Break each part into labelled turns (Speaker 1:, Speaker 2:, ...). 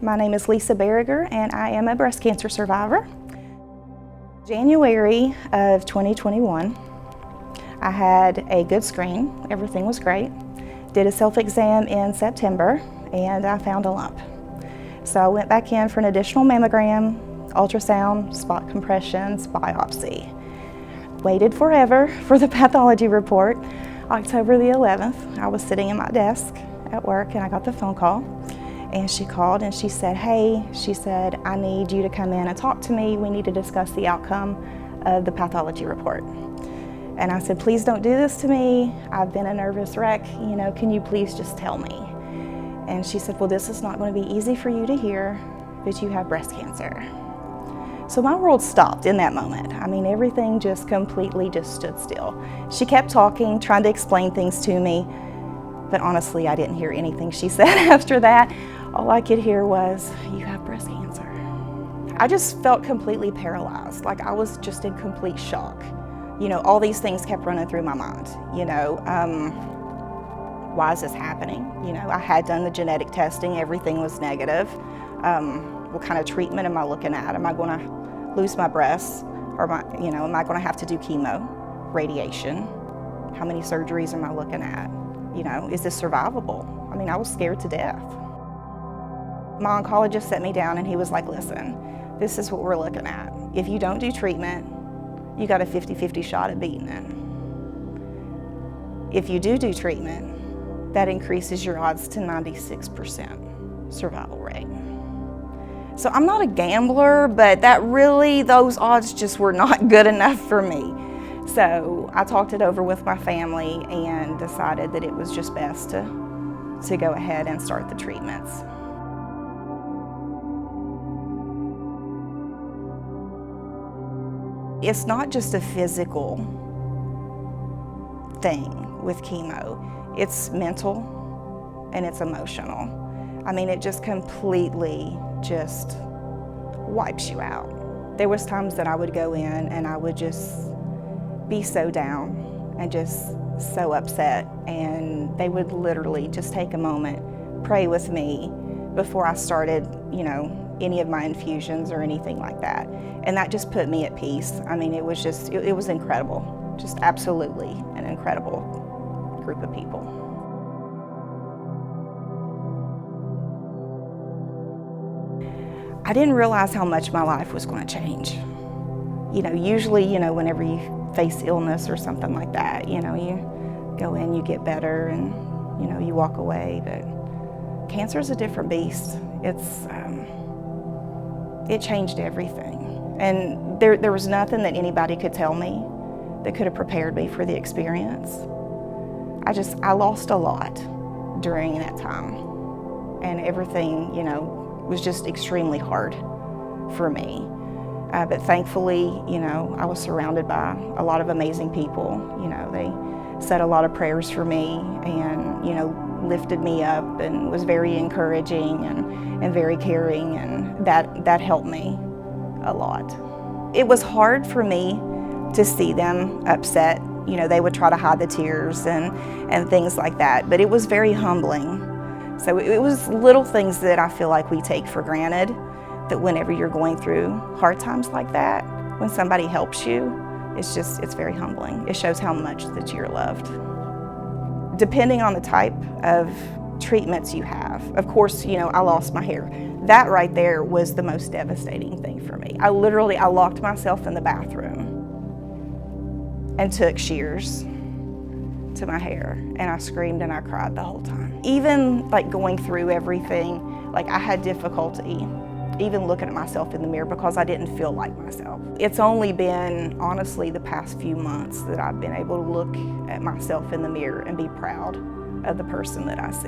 Speaker 1: My name is Lisa Berriger and I am a breast cancer survivor. January of 2021, I had a good screen. Everything was great. Did a self-exam in September and I found a lump. So I went back in for an additional mammogram, ultrasound, spot compressions, biopsy. Waited forever for the pathology report. October the 11th, I was sitting at my desk at work and I got the phone call. And she called and she said, hey, she said, I need you to come in and talk to me. We need to discuss the outcome of the pathology report. And I said, please don't do this to me. I've been a nervous wreck. You know, can you please just tell me? And she said, well, this is not going to be easy for you to hear, but you have breast cancer. So my world stopped in that moment. I mean, everything just completely just stood still. She kept talking, trying to explain things to me, but honestly, I didn't hear anything she said after that. All I could hear was, you have breast cancer. I just felt completely paralyzed, like I was just in complete shock. You know, all these things kept running through my mind. You know, why is this happening? You know, I had done the genetic testing, everything was negative. What kind of treatment am I looking at? Am I going to lose my breasts? Or am I going to have to do chemo, radiation? How many surgeries am I looking at? You know, is this survivable? I mean, I was scared to death. My oncologist sat me down and he was like, listen, this is what we're looking at. If you don't do treatment, you got a 50-50 shot at beating it. If you do treatment, that increases your odds to 96% survival rate. So I'm not a gambler, but those odds just were not good enough for me. So I talked it over with my family and decided that it was just best to go ahead and start the treatments. It's not just a physical thing with chemo. It's mental and it's emotional. I mean, it just completely just wipes you out. There was times that I would go in and I would just be so down and just so upset, and they would literally just take a moment, pray with me before I started, you know, any of my infusions or anything like that. And that just put me at peace. I mean, it was just, it was incredible. Just absolutely an incredible group of people. I didn't realize how much my life was going to change. You know, usually, you know, whenever you face illness or something like that, you know, you go in, you get better, and, you know, you walk away. But cancer is a different beast. It changed everything. And there was nothing that anybody could tell me that could have prepared me for the experience. I lost a lot during that time. And everything, you know, was just extremely hard for me. But thankfully, you know, I was surrounded by a lot of amazing people. You know, they said a lot of prayers for me and, you know, lifted me up and was very encouraging and very caring, and that helped me a lot. It was hard for me to see them upset. You know, they would try to hide the tears and things like that, but it was very humbling. So it was little things that I feel like we take for granted, that whenever you're going through hard times like that, when somebody helps you, it's very humbling. It shows how much that you're loved. Depending on the type of treatments you have, of course, you know, I lost my hair. That right there was the most devastating thing for me. I locked myself in the bathroom and took shears to my hair, and I screamed and I cried the whole time. Even like going through everything, like I had difficulty even looking at myself in the mirror because I didn't feel like myself. It's only been, honestly, the past few months that I've been able to look at myself in the mirror and be proud of the person that I see.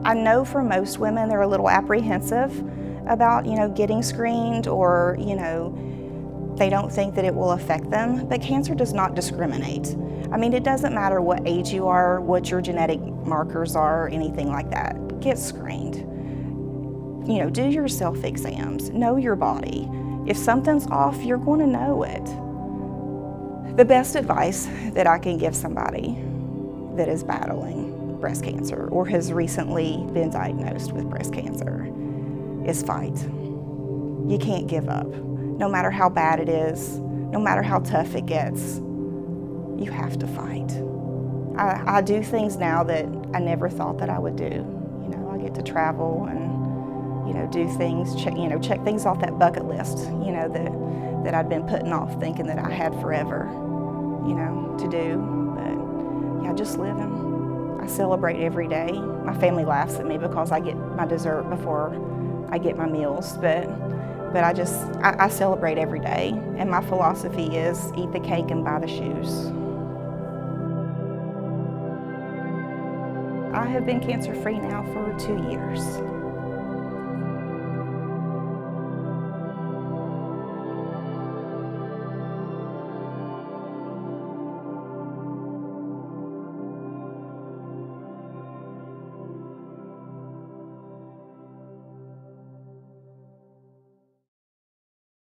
Speaker 1: I know for most women, they're a little apprehensive about, you know, getting screened, or, you know, they don't think that it will affect them, but cancer does not discriminate. I mean, it doesn't matter what age you are, what your genetic markers are, or anything like that. Get screened. You know, do your self-exams, know your body. If something's off, you're going to know it. The best advice that I can give somebody that is battling breast cancer or has recently been diagnosed with breast cancer is fight. You can't give up. No matter how bad it is, no matter how tough it gets, you have to fight. I do things now that I never thought that I would do. You know, I get to travel and, you know, do things, check things off that bucket list, you know, that I'd been putting off thinking that I had forever, you know, to do. But yeah, just living. I celebrate every day. My family laughs at me because I get my dessert before I get my meals, but I celebrate every day. And my philosophy is eat the cake and buy the shoes. I have been cancer-free now for 2 years.